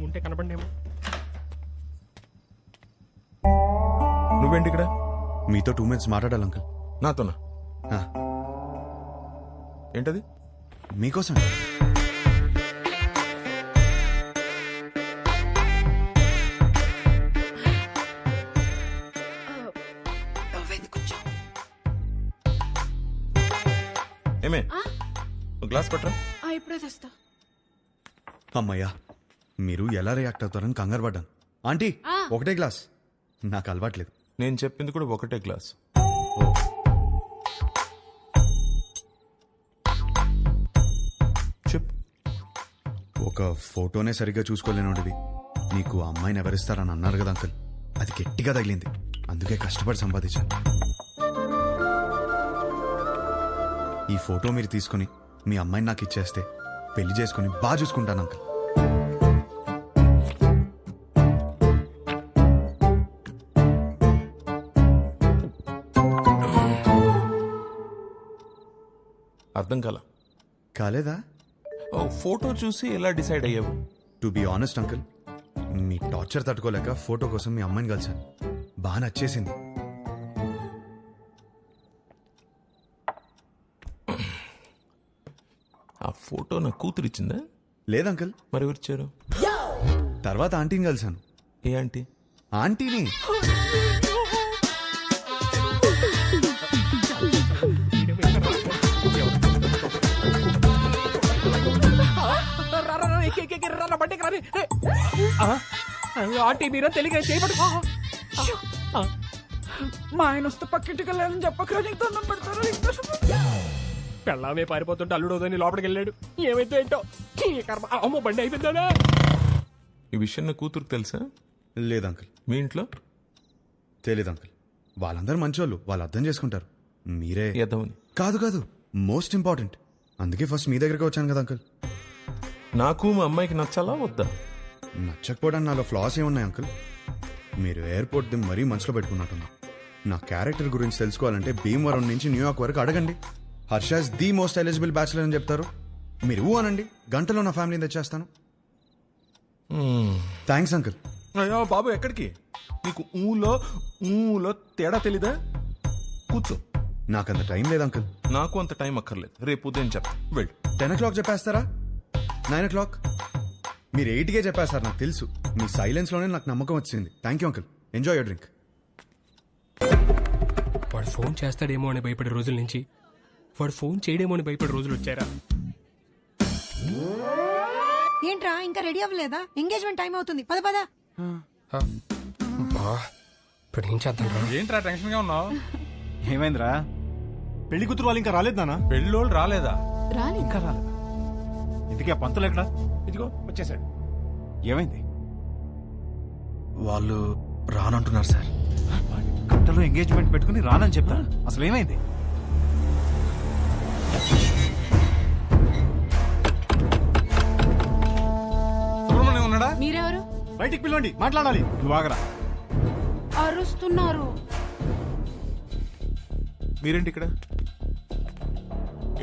ఉంటే కనపడేమో. నువ్వేంటి ఇక్కడ? మీతో 2 minutes మాట్లాడాలి అంకుల్. నాతోనా? ఏంటది? మీకోసం. ఏమే గ్లాస్ పట్టరా. ఇప్పుడే తెస్తా. అమ్మయ్యా, మీరు ఎలా రియాక్ట్ అవుతారని కంగారు పడ్డాను. ఆంటీ, ఒకటే గ్లాస్. నాకు అలవాట్లేదు. నేను చెప్పింది కూడా ఒకటే గ్లాస్. చెప్పు. ఒక ఫోటోనే సరిగ్గా చూసుకోలేనోడివి నీకు అమ్మాయిని ఎవరిస్తారని అన్నారు కదా అంకుల్. అది గట్టిగా తగిలింది, అందుకే కష్టపడి సంపాదించాను. ఈ ఫోటో మీరు తీసుకుని మీ అమ్మాయిని నాకు ఇచ్చేస్తే పెళ్లి చేసుకుని బాగా చూసుకుంటాను అంకుల్. అర్థం కాలేదా? ఫోటో చూసి ఎలా డిసైడ్ అయ్యావు? To be honest uncle, me torture తట్టుకోలేక ఫోటో కోసం మీ అమ్మాయిని కలిసాను. బాగా నచ్చేసింది. ఆ ఫోటో నా కూతురు ఇచ్చిందా? లేదంకుల్. మరి ఎవరిచ్చారు? తర్వాత ఆంటీని కలిసాను. ఏ ఆంటీ? ఆంటీని. ఆంటీ మీరా తెలియక చేయబడు. మా ఆయన వస్తే పక్కింటికి వెళ్ళాలని చెప్పకరా, నీకు దండం పెడతారు. పెళ్ళామే పారిపోతుంటే అల్లుడోదని లోపలికి వెళ్ళాడు. ఏమైతే ఏంటో కర్మ. అమ్మో బండి అయిపోయిందా? ఈ విషయం నా కూతురుకు తెలుసా? లేదంకుల్. మీ ఇంట్లో? తెలీదు అంకుల్. వాళ్ళందరూ మంచోళ్ళు, వాళ్ళు అర్థం చేసుకుంటారు. మీరే ఎదవని. కాదు, మోస్ట్ ఇంపార్టెంట్. అందుకే ఫస్ట్ మీ దగ్గరికి వచ్చాను కదా అంకుల్. నాకు మా అమ్మాయికి నచ్చాలా వద్దా? నచ్చకపోవడానికి నాలో ఫ్లాస్ ఏమున్నాయి అంకుల్? మీరు ఎయిర్పోర్ట్ ది మరీ మనసులో పెట్టుకున్నట్టున్నా. నా క్యారెక్టర్ గురించి తెలుసుకోవాలంటే భీమవరం నుంచి న్యూయార్క్ వరకు అడగండి. Harsha's the most eligible bachelor అని చెప్తారు. మీరు ఊ అనండి, గంటలో నా ఫ్యామిలీని తెచ్చేస్తాను. Thanks uncle. అయ్యో బాబు, ఎక్కడికి? నీకు ఊలో తేడా తెలీదా? కూర్చో. నాకంత టైం లేదు అంకుల్. నాకు అంత టైం అక్కర్లేదు. రేపు ఉదయం చెప్తా. వెళ్ళు. 10 o'clock చెప్పేస్తారా? 9 o'clock? మీరు 8కే చెప్పేస్తారు, నాకు తెలుసు. మీ సైలెన్స్ లోనే నాకు నమ్మకం వచ్చింది. Thank you uncle. Enjoy your drink. వాడు ఫోన్ చేస్తాడేమో అని భయపడే రోజుల నుంచి వాడు ఫోన్ చేయడేమో అని భయపడే రోజులు వచ్చారా? ఏంట్రా ఇంకా రెడీ అవ్వలేదా? ఎంగేజ్మెంట్ టైం అవుతుంది. పద పద. ఇప్పుడు ఏం చేద్దాం? ఏంట్రా టెన్షన్ గా ఉన్నావు? ఏమైందిరా? పెళ్లి కూతురు వాళ్ళు ఇంకా రాలేదు నాన్న. పెళ్ళోళ్ళు రాలేదా? ఇంకా రాలేదా? ఇంతకీ ఆ పంతులు ఎక్కడా? ఇదిగో వచ్చేసాడు. ఏమైంది? వాళ్ళు రానంటున్నారు సార్. గంటలో ఎంగేజ్మెంట్ పెట్టుకుని రానని చెప్తా. అసలు ఏమైంది? సుబ్రహ్మణ్యం ఉన్నాడా? మీరెవరు? బయటికి పిలవండి, మాట్లాడాలి. నువ్వు ఆగరా. అరుస్తున్నారు. మీరేంటి ఇక్కడ?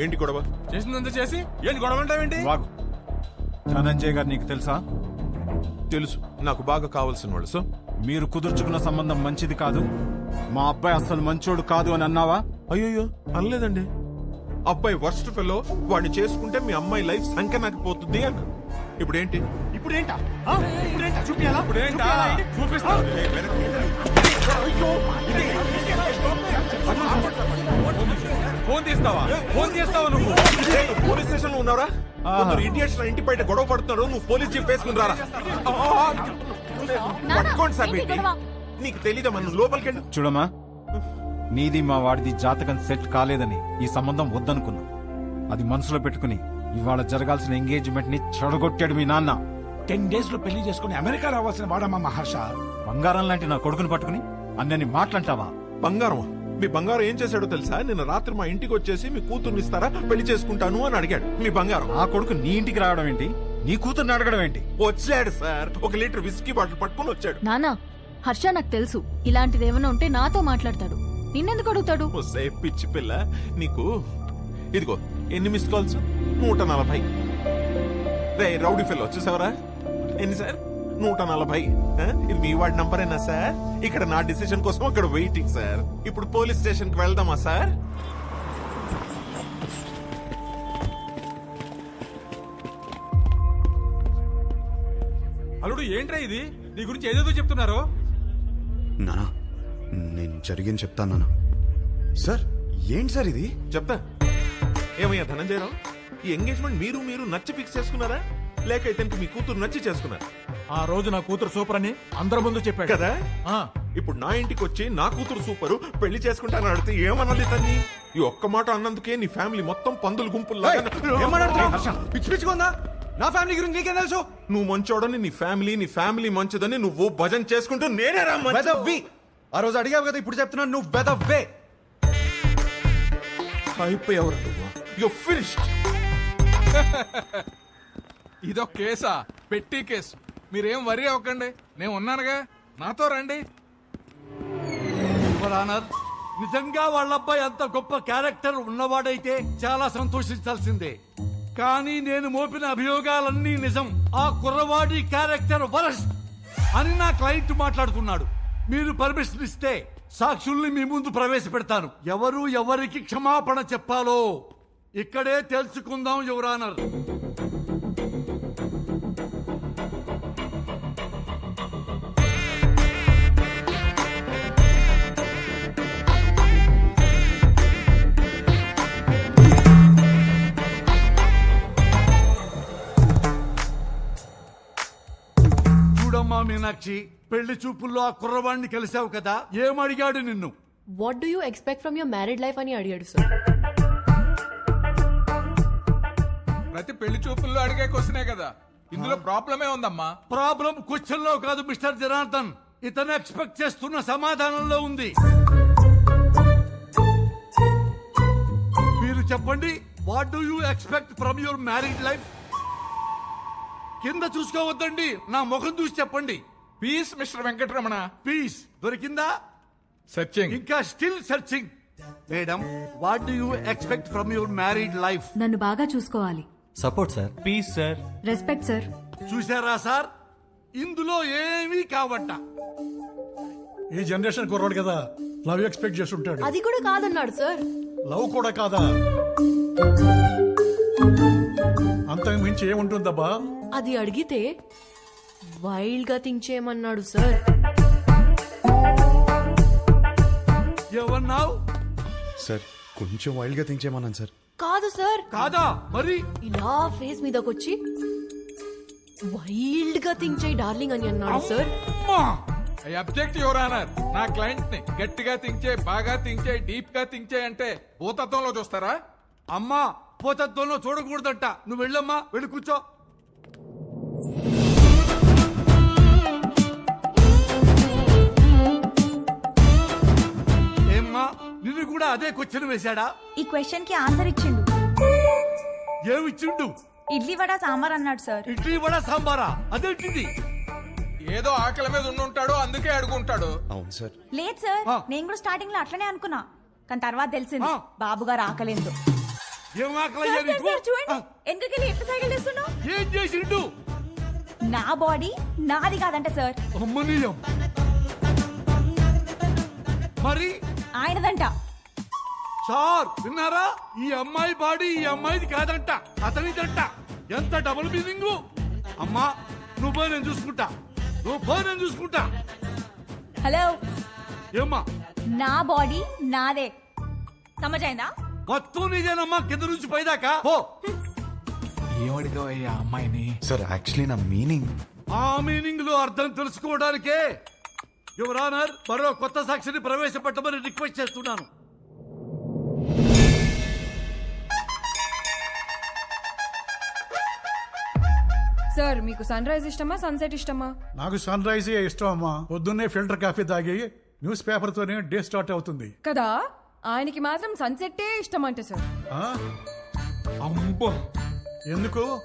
ఏంటి గొడవ? చేసిందంతా చేసి ఏంటి గొడవ అంటావేంటి? వాగు. ధనంజయ్ గారు నీకు తెలుసా? తెలుసు, నాకు బాగా కావాల్సిన వాళ్ళు. సో మీరు కుదుర్చుకున్న సంబంధం మంచిది కాదు, మా అబ్బాయి అసలు మంచోడు కాదు అని అన్నావా? అయ్యో అనలేదండి. అబ్బాయి వర్స్ట్ ఫెలో, వాడిని చేసుకుంటే మీ అమ్మాయి లైఫ్ సంఖ్య పోతుంది అన్న. ఇప్పుడేంటి? ఇప్పుడేంటా? చూపియాలా? ఇప్పుడేంటా? చూపిస్తా. ఫోన్ తీస్తావా? ఫోన్ చేస్తావా నువ్వు? పోలీస్ స్టేషన్ లో ఉన్నారా? ఇడియట్స్ ఇంటి బయట గొడవ పడుతున్నారు. నువ్వు పోలీస్ జీప్ వేసుకుని రారా. పట్టుకోండి సార్. నీకు తెలీదా? మనం లోపలికి వెళ్ళి చూడమ్మా, నీది మా వాడిది జాతకం సెట్ కాలేదని ఈ సంబంధం వద్దనుకున్నా. అది మనసులో పెట్టుకుని ఇవాళ జరగాల్సిన ఎంగేజ్మెంట్ ని చెడగొట్టాడు మీ నాన్న. 10 days లో పెళ్లి చేసుకుని అమెరికా రావాల్సిన వాడమ్మా మహర్ష. బంగారం లాంటి నా కొడుకుని పట్టుకుని అన్నని మాట్లాంటావా? బంగారం? మీ బంగారం ఏం చేశాడో తెలుసా? నిన్న రాత్రి మా ఇంటికి వచ్చేసి మీ కూతుర్ని ఇస్తారా, పెళ్లి చేసుకుంటాను అని అడిగాడు. మీ బంగారం. ఆ కొడుకు నీ ఇంటికి రావడం ఏంటి? నీ కూతుర్ని అడగడం ఏంటి? వచ్చాడు సార్, 1 లీటర్ విస్కీ బాటిల్ పట్టుకుని వచ్చాడు. నానా, హర్ష నాకు తెలుసు ఇలాంటిది ఏమైనా ఉంటే నాతో మాట్లాడతాడు. నిన్నెందుకు అడుగుతాడు? పిచ్చి పిల్ల నీకు. ఇదిగో ఎన్ని మిస్ కాల్స్? 140. రే రౌడీ ఫెల్లో వచ్చేసావరా? ఎన్ని సార్ 140. ఇది మీ వాడి నంబరేనా సార్? ఇక్కడ నా డిసిషన్ కోసం అక్కడ వెయిటింగ్ సార్. ఇప్పుడు పోలీస్ స్టేషన్ కి వెళ్దామా సార్? అల్లుడు ఏంట్రా ఇది? నీ గురించి ఏదేదో చెప్తున్నారు. నానా నేను జరిగింది చెప్తాను నానా. సార్ ఏంటి సార్ ఇది? చెప్తా. ఏమయ్యా ధనంజయరావు, ఈ ఎంగేజ్మెంట్ మీరు నచ్చి ఫిక్స్ చేసుకున్నారా, లేక ఇతనికి మీ కూతురు నచ్చి చేసుకున్నారా? ఆ రోజు నా కూతురు సూపర్ అని అందరి ముందు చెప్పాడు కదా. ఆ, ఇప్పుడు నా ఇంటికి వచ్చి నా కూతురు సూపరు పెళ్లి చేసుకుంటానని అడిగితే ఏమన్నది తన్ని? ఈ ఒక్క మాట అన్నందుకే నీ ఫ్యామిలీ మొత్తం పందులు గుంపుల్లా. పిచ్చి పిచ్చిగా నా ఫ్యామిలీ గురించి నీకేం తెలుసు? నువ్వు మంచోడని నీ ఫ్యామిలీ మంచిదని నువ్వు భజన చేసుకుంటూ నేనే రా మంచి- వెదవ్వి. ఆ రోజు అడిగావు కదా, ఇప్పుడు చెప్తున్నాను నువ్వు వెదవ్వే. అయిపోయావురా నువ్వు. You're finished. ఇదొక కేసా? పెట్టి కేసు. మీరేం వరి అవ్వకండి, నేను ఉన్నానుగా, నాతో రండి. నిజంగా వాళ్ళ అబ్బాయి అంత గొప్ప క్యారెక్టర్ ఉన్నవాడైతే చాలా సంతోషించాల్సిందే. కానీ నేను మోపిన అభియోగాలన్నీ నిజం. ఆ కుర్రవాడి క్యారెక్టర్ వరస్ట్ అని నా క్లయింట్ మాట్లాడుతున్నాడు. మీరు పర్మిషన్ ఇస్తే సాక్షుల్ని మీ ముందు ప్రవేశపెడతాను. ఎవరు ఎవరికి క్షమాపణ చెప్పాలో ఇక్కడే తెలుసుకుందాం యువర్ ఆనర్. చూడమ్మా మీనాక్షి, పెళ్లి చూపుల్లో ఆ కుర్రవాడిని కలిసావు కదా, ఏమడిగాడు నిన్ను? What do you expect from your married life అని అడిగాడు సార్. ప్రతి పెళ్లి చూపుల్లో అడిగే క్వశ్చనే కదా, ఇందులో ప్రాబ్లమే ఉందమ్మా. ప్రాబ్లం క్వశ్చన్ లో కాదు మిస్టర్ జనార్దన్, ఇతను ఎక్స్పెక్ట్ చేస్తున్న సమాధానంలో ఉంది. మీరు చెప్పండి, what do you expect from your married life? కింద చూసుకోవద్దండి, నా ముఖం చూసి చెప్పండి. Peace mister Venkataramana. పీస్ దొరికిందా? సర్చింగ్. ఇంకా still searching. Madam, what do you expect from your married life? నన్ను బాగా చూసుకోవాలి. Support sir. Peace sir. Respect sir. చూసారా సార్, ఇందులో ఏమీ కావట్ట. ఈ జనరేషన్ కుర్రాడు కదా, లవ్ ఎక్స్పెక్ట్ చేస్తుంటాడు. అది కూడా కాదన్నాడు సార్. లవ్ కూడా కాదా? అంతకు మించి ఏముంటుందబ్బా? అది అడిగితే వైల్డ్ గా థింక్ చేయమన్నాడు సార్. ఏమన్నావు? సార్ కొంచెం వైల్డ్ గా థింక్ చేయమన్నాను సార్. కాదు సార్. కాదా? మరి ఇలా ఫేస్ మీదకొచ్చి వైల్డ్ గా థింక్ చేయి డార్లింగ్ అని అన్నాడు sir. I object your honour. నా క్లయింట్ ని గట్టిగా థింక్ చేయి, బాగా థింక్ చేయి, డీప్ గా థింక్ చేయి అంటే భూతత్వంలో చూస్తారా? అమ్మా, పోతత్వంలో చూడకూడదంట. నువ్వు వెళ్ళమ్మా, వెళ్ళి కూర్చో. ఏమ్మా, నిన్ను కూడా అదే క్వశ్చన్ వేశాడా? ఈ క్వశ్చన్ కి ఆన్సర్ ఇచ్చిండు. ఏమిచ్చిండు? ఇడ్లీ వడ సాంబార్ అన్నాడు సార్. ఇడ్లీ వడ సాంబారా? అదేంటిది? ఏదో ఆకలి మీద ఉండుంటాడు, అందుకే అడుగుంటాడు. అవును సార్. లేదు సార్, నేను కూడా స్టార్టింగ్ లో అట్లనే అనుకున్నా, కానీ తర్వాత తెలిసింది బాబు గారు ఆకలేదు. ఏం ఆకలయ్యా నీకు? చూడండి, ఎందుకెళ్ళి ఎట్లా సైకిల్ చేస్తున్నావు? ఏం చేసిండు? నా బాడీ నాది కాదంట సార్. అమ్మనీయం. మరి ఆయనదంట. సార్ విన్నారా? ఈ అమ్మాయి బాడీ ఈ అమ్మాయిది కాదంట, అతనిదంట. ఎంత డబుల్ మీనింగ్. అమ్మా, నువ్వు పోయి నేను చూసుకుంటా, నువ్వు పోయి నేను చూసుకుంటా. హలో, ఏమ్మా? నా బాడీ నాదే, సమజైందా? మొత్తం నీదేనమ్మా, కింద నుంచి పైదాకా పో. ఏమడిగావయ్యా అమ్మాయిని? సార్ యాక్చువల్లీ నా మీనింగ్. ఆ మీనింగ్ లో అర్థం తెలుసుకోవడానికే యువర్ ఆనర్ మరో కొత్త సాక్షిని ప్రవేశపెట్టమని రిక్వెస్ట్ చేస్తున్నాను. సార్, మీకు సన్ రైజ్ ఇష్టమా సన్సెట్ ఇష్టమా? నాకు సన్ రైజ్ ఇష్టం అమ్మా. పొద్దున్నే ఫిల్టర్ కాఫీ తాగి న్యూస్ పేపర్ తోనే డే స్టార్ట్ అవుతుంది కదా. ఆయనకి మాత్రం సన్సెట్టే ఇష్టం అంట సార్. ఆ? అమ్మో, ఎందుకు?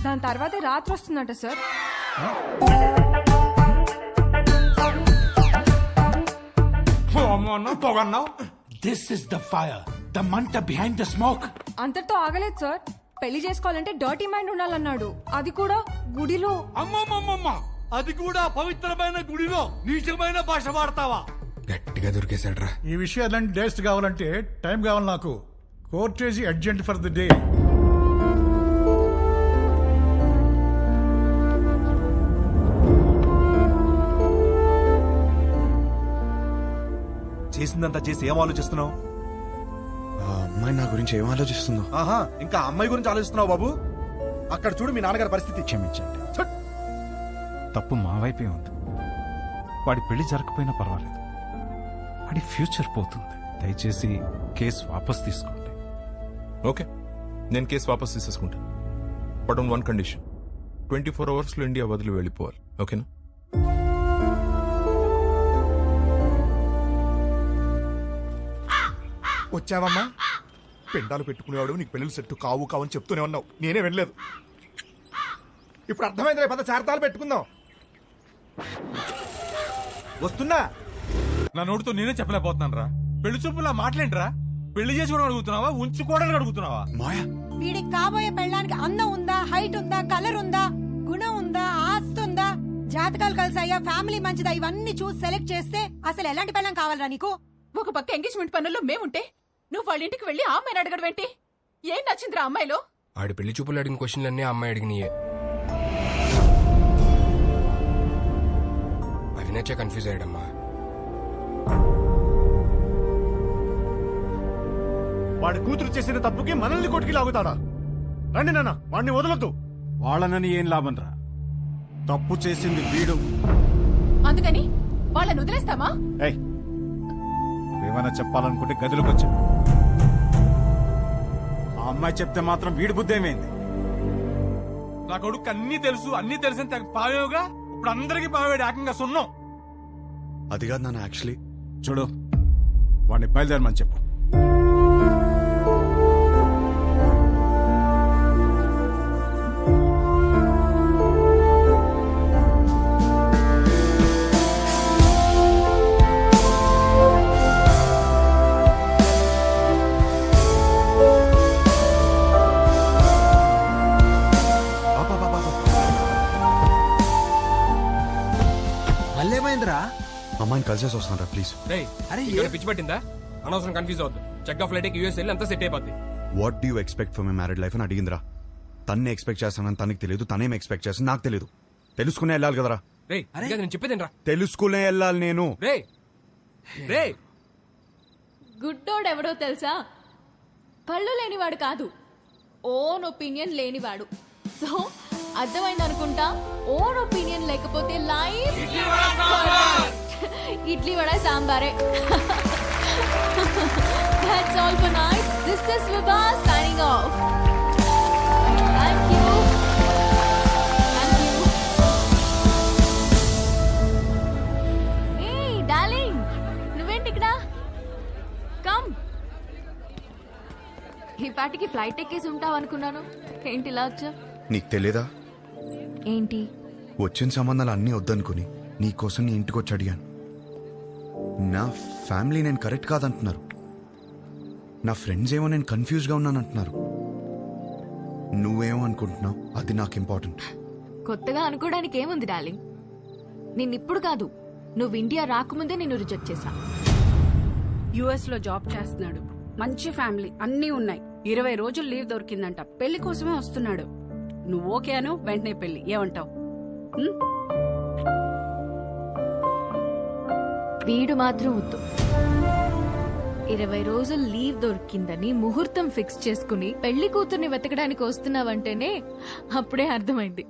దాని తర్వాతే రాత్రి వస్తుందంట sir. This is the fire, the మంట బిహైండ్ ద స్మోక్. అంతటితో ఆగలేదు సార్. పెళ్లి చేసుకోవాలంటే డర్టీ మైండ్ ఉండాలన్నాడు, అది కూడా గుడిలో. అమ్మమ్మమ్మమ్మ, అది కూడా పవిత్రమైన గుడిలో నీచమైన భాష వాడతావా? గట్టిగా దొరికేశాడ్రా. ఈ విషయాలన్నీ డేస్ట్ కావాలంటే టైం కావాలి నాకు. Court is urgent for the day. చేసిందంతా చేసి ఏం ఆలోచిస్తున్నావు? ఆ అమ్మాయి నా గురించి ఏం ఆలోచిస్తుందో. ఆహా, ఇంకా అమ్మాయి గురించి ఆలోచిస్తున్నావు బాబు? అక్కడ చూడు మీ నాన్నగారి పరిస్థితి. క్షమించండి. తప్పు మా వైపే ఉంది. వాడి పెళ్లి జరగకపోయినా పర్వాలేదు, వాడి ఫ్యూచర్ పోతుంది. దయచేసి కేసు వాపస్ తీసుకోండి. ఓకే, నేను కేసు వాపస్ తీసేసుకుంటాను. But on one condition, 24 hours లో ఇండియా వదిలి వెళ్ళిపోవాలి. ఓకేనా? వచ్చావమ్మా? పిండాలు పెట్టుకునేవాడు నీకు పెళ్ళిళ్ళు సెట్టు కావు కావని చెప్తూనే ఉన్నావు, నేనే వెళ్ళలేదు. ఇప్పుడు అర్థమైంది, రేపు చార్తాలు పెట్టుకుందాం. వస్తున్నా. నా నోటితో నేనే చెప్పలేకపోతున్నాను రా. పెళ్లి చూపులా మాట్లాడరా? పెళ్లి చేసుకోవడం అడుగుతున్నావా, ఉంచుకోవడానికి అడుగుతున్నావా? మాయా, వీడికి కాబోయే పెళ్ళానికి అందం ఉందా, హైట్ ఉందా, కలర్ ఉందా, గుణం ఉందా, ఆస్తి ఉందా, జాతకాలు కలిసాయా, ఫ్యామిలీ మంచిదా, ఇవన్నీ చూసి సెలెక్ట్ చేస్తే అసలు ఎలాంటి పెళ్ళం కావాలరా నీకు? ఒక పక్క ఎంగేజ్మెంట్ పనుల్లో మేముంటే నువ్వు వాళ్ళ ఇంటికి వెళ్ళి ఆ అమ్మాయిని అడగడం ఏంటి? ఏం నచ్చిందిరా అమ్మాయిలో? ఆడి పెళ్లి చూపులు అడిగిన క్వశ్చన్లన్నీ ఆ అమ్మాయి అడిగినాయే. అది నచ్చే కన్ఫ్యూజ్ అయ్యాడమ్మా. వాడి కూతురు చేసిన తప్పుకి మనల్ని కొట్టుకి లాగుతాడా? రండి నాన్న, వాడిని వదలొద్దు. వాళ్ళనని ఏం లాభం రా? తప్పు చేసింది వీడు. అందుకని వాళ్ళని వదిలేస్తామా? ఏయ్, ఏమైనా చెప్పాలనుకుంటే గదిలోకి వచ్చా. ఆ అమ్మాయి చెప్తే మాత్రం వీడి బుద్ధి ఏమైంది? నా కొడుకు అన్ని తెలుసు, అన్ని తెలిసిన తెగ పావేవుగా ఇప్పుడు అందరికి పావేడు ఏకంగా సున్నం. అది కాదు నాన్న, యాక్చువల్లీ చూడు, వాడిని బయలుదేరమని చెప్పు. అమ్మాయిని కలిసేసి వస్తున్నారా ప్లీజ్? పిచ్చి పట్టిందా? అనవసరం కన్ఫ్యూజ్ అవుతుంది. చెక్ ఆఫ్ ఫ్లైట్ యూఎస్ వెళ్ళి అంతా సెట్ అయిపోద్ది. What do you expect for my married life అని అడిగిందిరా. తన్నే ఎక్స్పెక్ట్ చేస్తానని తనకి తెలియదు, తనేం ఎక్స్పెక్ట్ చేస్తాను నాకు తెలియదు. తెలుసుకునే వెళ్ళాలి కదరా. నేను చెప్పేదేనరా, తెలుసుకునే వెళ్ళాలి నేను. రే గుడ్డోడు ఎవడో తెలుసా? కళ్ళు లేనివాడు కాదు, ఓన్ ఒపీనియన్ లేనివాడు. సో అర్థమైంది అనుకుంటా. ఓన్ ఒపీనియన్ లేకపోతే లైఫ్ ఇడ్లీ వడ సాంబారే. That's all for night. This is Vibha signing off. Thank you. Thank you. Hey darling, నువ్వేంటి ఇక్కడ? Come. ఈ పాటికి ఫ్లైట్ ఎక్కేసి ఉంటావు అనుకున్నాను. ఏంటి ఇలా వచ్చా? నీకు తెలియదా? ఏంటి? వచ్చిన సంబంధాలు అన్నీ వద్దనుకుని నీకోసం నీ ఇంటికి వచ్చి అడిగాను. నా ఫ్యామిలీ నేను కరెక్ట్ కాదంటున్నారు, నా ఫ్రెండ్స్ ఏమో నేను కన్ఫ్యూజ్గా ఉన్నానంటున్నారు. నువ్వేమో అనుకుంటున్నావు, అది నాకు ఇంపార్టెంట్. కొత్తగా అనుకోవడానికి ఏముంది డార్లింగ్? నిన్నిప్పుడు కాదు, నువ్వు ఇండియా రాకముందే నిన్ను రిజెక్ట్ చేశా. యుఎస్ లో జాబ్ చేస్తున్నాడు, మంచి ఫ్యామిలీ అన్నీ ఉన్నాయి. 20 రోజులు లీవ్ దొరికిందంట, పెళ్లి కోసమే వస్తున్నాడు. నువ్వు ఓకే అను, వెంటనే పెళ్లి. ఏమంటావు? వీడు మాత్రం వద్దు. 20 రోజులు లీవ్ దొరికిందని ముహూర్తం ఫిక్స్ చేసుకుని పెళ్లి కూతుర్ని వెతకడానికి వస్తున్నావంటేనే అప్పుడే అర్థమైంది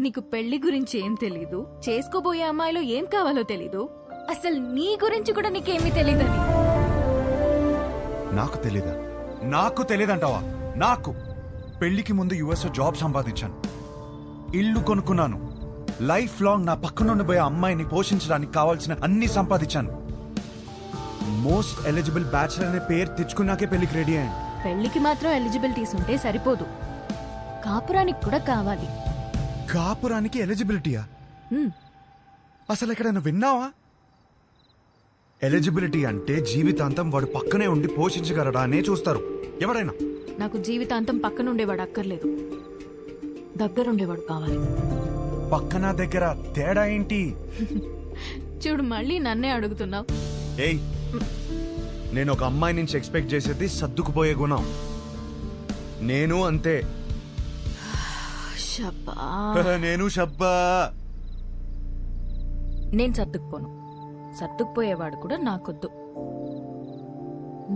నీకు పెళ్లి గురించి ఏం తెలీదు, చేసుకోబోయే అమ్మాయిలో ఏం కావాలో తెలీదు, అసలు నీ గురించి కూడా నీకేమీ తెలీదని. నాకు తెలీదా? నాకు తెలియదంటావా? నాకు పెళ్లికి ముందు యుఎస్ లో జాబ్ సంపాదించాను, ఇల్లు కొనుక్కున్నాను, లైఫ్ లాంగ్ నా పక్కన ఉండిపోయే అమ్మాయిని పోషించడానికి కావాల్సిన అన్ని సంపాదించాను. మోస్ట్ ఎలిజిబుల్ బ్యాచిలర్ అనే పేరు తెచ్చుకున్నాకే పెళ్లికి రెడీ అయ్యాను. పెళ్లికి మాత్రం ఎలిజిబిలిటీస్ ఉంటే సరిపోదు, కాపురానికి కూడా కావాలి. కాపురానికి ఎలిజిబిలిటీయా? అసలు ఎక్కడైనా విన్నావా? ఎలిజిబిలిటీ అంటే జీవితాంతం వాడు పక్కనే ఉండి పోషించగలడా అనే చూస్తారు ఎవరైనా. నాకు జీవితాంతం పక్కనుండేవాడు అక్కర్లేదు, దగ్గరుండేవాడు కావాలి. పక్కన దగ్గర తేడా ఏంటి? చూడు మళ్ళీ నన్నే అడుగుతున్నావు. ఏయ్, నేను ఒక అమ్మాయి నుంచి ఎక్స్పెక్ట్ చేసేది సర్దుకుపోయే గుణం. నేను అంతే. షబ్బా. నేను షబ్బా. నేను సర్దుకుపోను, సర్దుకుపోయేవాడు కూడా నాకొద్దు.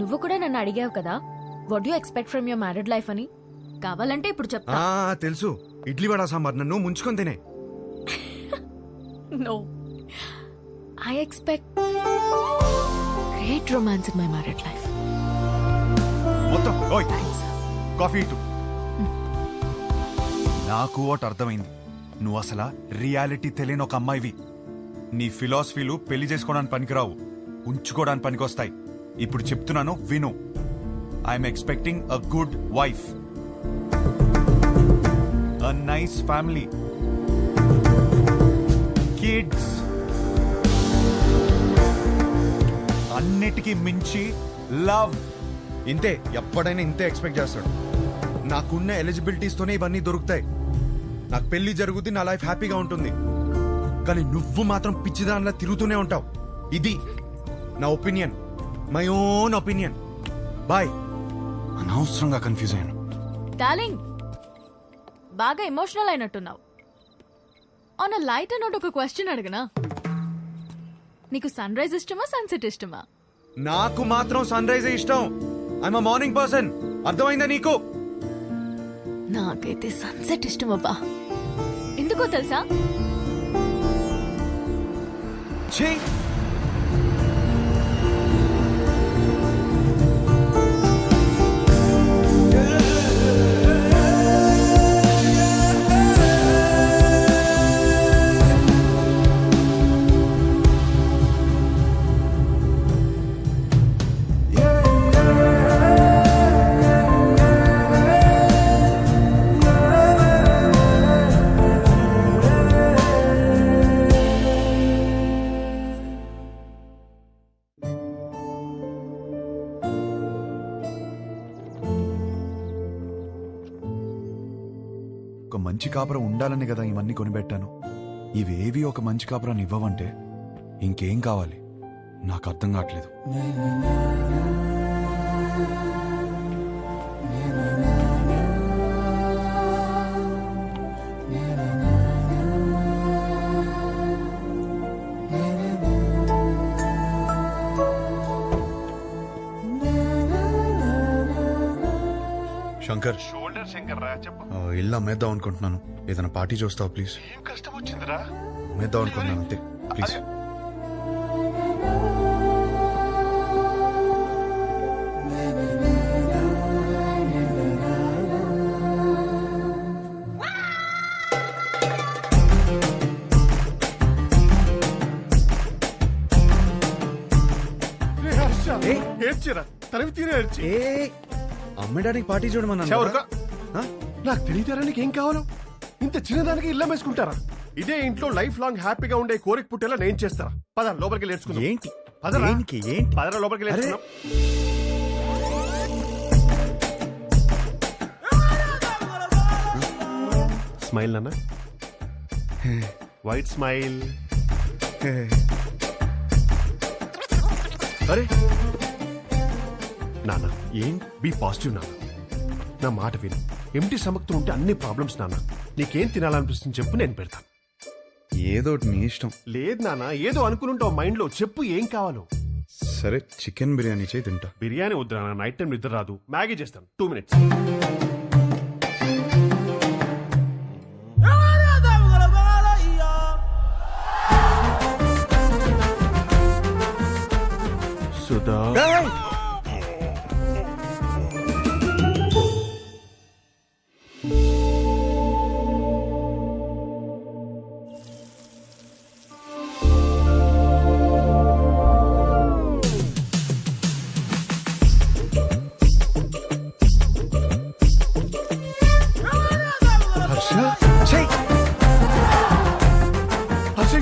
నువ్వు కూడా నన్ను అడిగావు కదా, what you expect from your married life అని. కావాలంటే ఇప్పుడు చెప్తా. తెలుసు, ఇడ్లీ వడ సాంబార్ నన్ను ముంచుకొని తినే. No, I expect great romance in my married life. మొత్తం కాఫీ ఇటు. నాకు ఒకటి అర్థమైంది, నువ్వు అసలు రియాలిటీ తెలియని ఒక అమ్మాయివి. నీ ఫిలాసఫీలు పెళ్లి చేసుకోవడానికి పనికిరావు, ఉంచుకోవడానికి పనికొస్తాయి. ఇప్పుడు చెప్తున్నాను విను. I'm expecting a good wife, a nice family, kids, అన్నిటికీ మించి లవ్. ఇంతే, ఎప్పుడైనా ఇంతే ఎక్స్పెక్ట్ చేస్తాడు. నాకున్న ఎలిజిబిలిటీస్తోనే ఇవన్నీ దొరుకుతాయి. నాకు పెళ్లి జరుగుతుంది, నా లైఫ్ హ్యాపీగా ఉంటుంది. కానీ నువ్వు మాత్రం పిచ్చిదానిలా తిరుగుతూనే ఉంటావు. ఇది నా opinion, my own opinion. Bye. అనవసరంగా కన్ఫ్యూజ్ అయ్యాను. డార్లింగ్, బాగా ఎమోషనల్ అయినట్టున్నావు. ఆన్ అ లైట్ నోట్ ఒక క్వశ్చన్ అడగనా? నీకు సన్ రైజ్ ఇష్టమా, సన్సెట్ ఇష్టమా? నాకు మాత్రం సన్ రైజ్ ఇష్టం. I'm a morning person. అర్థమైందా నీకు? నాకైతే సన్సెట్ ఇష్టం అబ్బా. ఎందుకో తెలుసా? ఛీ, ఒక మంచి కాపురం ఉండాలని కదా ఇవన్నీ కొనిపెట్టాను. ఇవేవి ఒక మంచి కాపురాన్ని ఇవ్వవంటే ఇంకేం కావాలి? నాకు అర్థం కావట్లేదు. శంకర్, ఇల్లు అమ్మేద్దాం అనుకుంటున్నాను. ఏదైనా పార్టీ చూస్తావు ప్లీజ్? కష్టం వచ్చిందిరా. అమ్మేద్దాం అనుకుంటున్నాను అంతే, ప్లీజ్. ఏడ్చిరా, తరివి తీరే ఏడ్చి. అమ్మేడానికి పార్టీ చూడమన్నా. నాకు తెలియతారా నీకేం కావాలో? ఇంత చిన్నదానికి ఇల్లు వేసుకుంటారా? ఇదే ఇంట్లో లైఫ్ లాంగ్ హ్యాపీగా ఉండే కోరిక పుట్టేలా నేను చేస్తారా? పద లోపలికి నేర్చుకుందాం. ఏంటి పదరా, ఏంటి? పదరా లోపలికి నేర్చుకుందాం. స్మైల్ నాన్న, వైట్ స్మైల్. అరే నాన్న, ఏం బీ పాజిటివ్ నాన్న. నా మాట విను. ఎంటీ సమక్తులు ఉంటే అన్ని ప్రాబ్లమ్స్ నాన్న. నీకేం తినాలనిపిస్తుంది చెప్పు, నేను పెడతాను. ఏదో నీ ఇష్టం. లేదు నాన్న, ఏదో అనుకుని మైండ్ లో చెప్పు ఏం కావాలో. సరే, చికెన్ బిర్యానీ చేయి, తింటా. బిర్యానీ వద్దు నాన్న, నైట్ టైం నిద్ర రాదు. మ్యాగీ చేస్తాను, 2 minutes. Sudha,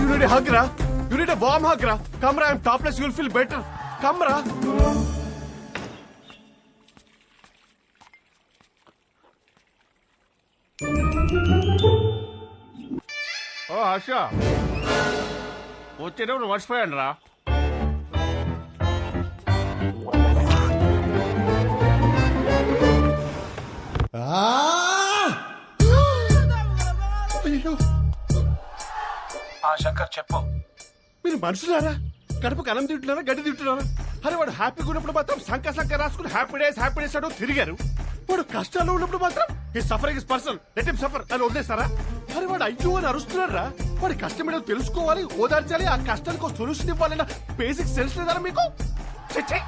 you need a hug, ra? You need a warm hug, ra? Come, ra, I'm topless, you'll feel better. Come, ra. ఓ హర్ష వచ్చేటప్పుడు మర్చిపోయాను రా. శంకర్ చెప్పు. మీరు మనుషులారా? కడుపుకి అన్నం తింటున్నారా, గడ్డి తింటున్నారా? అరే వాడు హ్యాపీగా ఉన్నప్పుడు మాత్రం సంక రాసుకుని హ్యాపీ డేస్ అంటూ తిరిగారు. వాడు కష్టాల్లో ఉన్నప్పుడు మాత్రం ఈ suffering is personal, let him suffer అని వదిలేస్తారా? అరే వాడు అయ్యో అని అరుస్తున్నారా? వాడి కష్టం ఏదో తెలుసుకోవాలి, ఓదార్చాలి, ఆ కష్టానికి సొల్యూషన్ ఇవ్వాలన్న బేసిక్ సెన్స్ లేదరా మీకు? ఛే, ఛే.